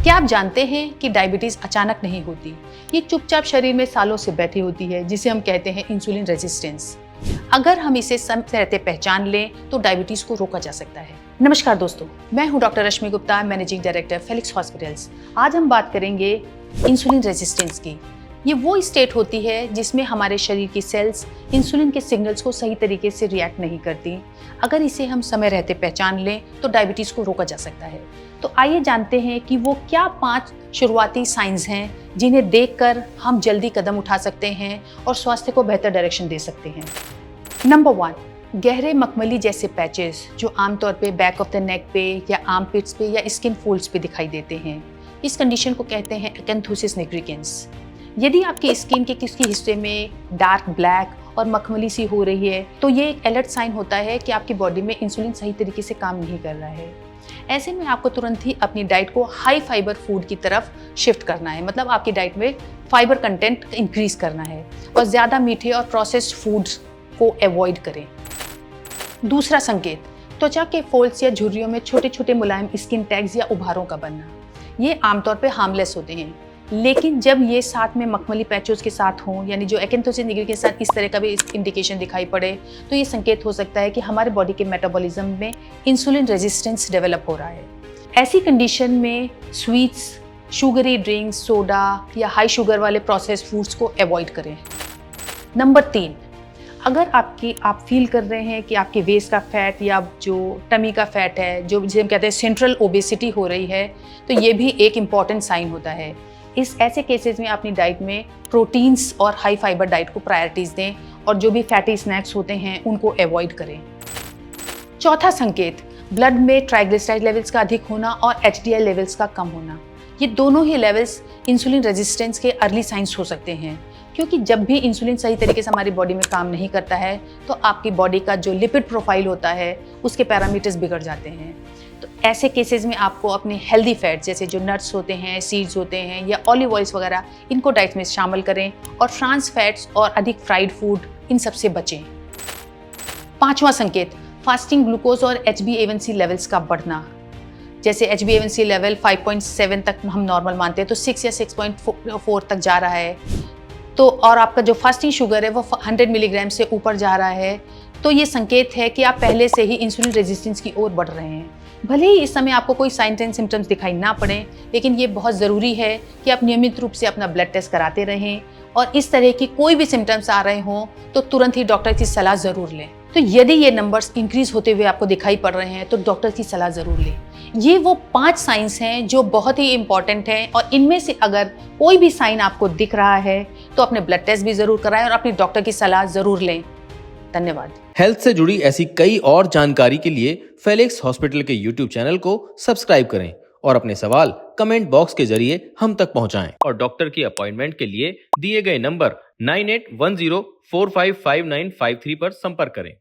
क्या आप जानते हैं कि डायबिटीज अचानक नहीं होती, ये चुपचाप शरीर में सालों से बैठी होती है, जिसे हम कहते हैं इंसुलिन रेजिस्टेंस। अगर हम इसे समय रहते पहचान लें तो डायबिटीज को रोका जा सकता है। नमस्कार दोस्तों, मैं हूं doctor Rashmi Gupta, managing director Felix hospitals. आज हम बात करेंगे इंसुलिन रेजिस्टेंस की। ये वो स्टेट होती है जिसमें हमारे शरीर की सेल्स इंसुलिन के सिग्नल्स को सही तरीके से रिएक्ट नहीं करती। अगर इसे हम समय रहते पहचान लें तो डायबिटीज को रोका जा सकता है। तो आइए जानते हैं कि वो क्या 5 शुरुआती साइंस हैं जिन्हें देखकर हम जल्दी कदम उठा सकते हैं और स्वास्थ्य को बेहतर डायरेक्शन दे सकते हैं। नंबर 1, गहरे मखमली जैसे पैचेस जो आमतौर पे बैक ऑफ द नेक पे या आर्म पिट्स पे या स्किन फोल्ड्स पे दिखाई देते हैं। इस कंडीशन को कहते हैं एकेंथोसिस निग्रिकेंस। यदि आपकी स्किन के किसी हिस्से में डार्क ब्लैक और मखमली सी हो रही है तो ये एक अलर्ट साइन होता है कि आपकी बॉडी में इंसुलिन सही तरीके से काम नहीं कर रहा है। ऐसे में आपको तुरंत ही अपनी डाइट को हाई फाइबर फूड की तरफ शिफ्ट करना है, मतलब आपकी डाइट में फाइबर कंटेंट इंक्रीज करना है और ज़्यादा मीठे और प्रोसेस्ड फूड्स को अवॉइड करें। दूसरा संकेत, त्वचा के फोल्ड्स या झुर्रियों में छोटे छोटे मुलायम स्किन टैग्स या उभारों का बनना। ये आमतौर पे हार्मलेस होते हैं, लेकिन जब ये साथ में मखमली पैचोस के साथ हों, यानी जो एकेंथोसिस निग्रिकेंस के साथ इस तरह का भी इंडिकेशन दिखाई पड़े, तो ये संकेत हो सकता है कि हमारे बॉडी के मेटाबॉलिज्म में इंसुलिन रेजिस्टेंस डेवलप हो रहा है। ऐसी कंडीशन में स्वीट्स, शुगरी ड्रिंक्स, सोडा या हाई शुगर वाले प्रोसेस्ड फूड्स को अवॉइड करें। नंबर 3, अगर आप फील कर रहे हैं कि आपके वेस्ट का फैट या जो टमी का फैट है, जो जिसे हम कहते हैं सेंट्रल ओबेसिटी हो रही है, तो ये भी एक इम्पॉर्टेंट साइन होता है। इस ऐसे केसेस में अपनी डाइट में प्रोटीन्स और हाई फाइबर डाइट को प्रायोरिटीज दें और जो भी फैटी स्नैक्स होते हैं उनको अवॉइड करें। चौथा संकेत, ब्लड में ट्राइग्लिसराइड लेवल्स का अधिक होना और एचडीएल लेवल्स का कम होना। ये दोनों ही लेवल्स इंसुलिन रेजिस्टेंस के अर्ली साइंस हो सकते हैं, क्योंकि जब भी इंसुलिन सही तरीके से हमारी बॉडी में काम नहीं करता है तो आपकी बॉडी का जो लिपिड प्रोफाइल होता है उसके पैरामीटर्स बिगड़ जाते हैं। तो ऐसे केसेस में आपको अपने हेल्दी फैट्स जैसे जो नट्स होते हैं, सीड्स होते हैं या ऑलिव ऑयल्स वगैरह, इनको डाइट में शामिल करें और ट्रांस फैट्स और अधिक फ्राइड फूड, इन सबसे बचें। पांचवा संकेत, फास्टिंग ग्लूकोज और HbA1c लेवल्स का बढ़ना। जैसे HbA1c लेवल 5.7 तक हम नॉर्मल मानते हैं, तो 6 या 6.4 तक जा रहा है, तो और आपका जो फास्टिंग शुगर है वो 100 मिलीग्राम से ऊपर जा रहा है, तो ये संकेत है कि आप पहले से ही इंसुलिन रेजिस्टेंस की ओर बढ़ रहे हैं। भले ही इस समय आपको कोई साइंस एंड सिम्टम्स दिखाई ना पड़े, लेकिन ये बहुत ज़रूरी है कि आप नियमित रूप से अपना ब्लड टेस्ट कराते रहें और इस तरह की कोई भी सिम्टम्स आ रहे हों तो तुरंत ही डॉक्टर की सलाह ज़रूर लें। तो यदि ये नंबर्स इंक्रीज होते हुए आपको दिखाई पड़ रहे हैं तो डॉक्टर की सलाह ज़रूर लें। ये वो 5 साइंस हैं जो बहुत ही इंपॉर्टेंट हैं और इनमें से अगर कोई भी साइन आपको दिख रहा है तो अपने ब्लड टेस्ट भी ज़रूर कराएं और अपनी डॉक्टर की सलाह ज़रूर लें। धन्यवाद। हेल्थ से जुड़ी ऐसी कई और जानकारी के लिए फेलिक्स हॉस्पिटल के YouTube चैनल को सब्सक्राइब करें और अपने सवाल कमेंट बॉक्स के जरिए हम तक पहुंचाएं और डॉक्टर की अपॉइंटमेंट के लिए दिए गए नंबर 9810455953 पर संपर्क करें।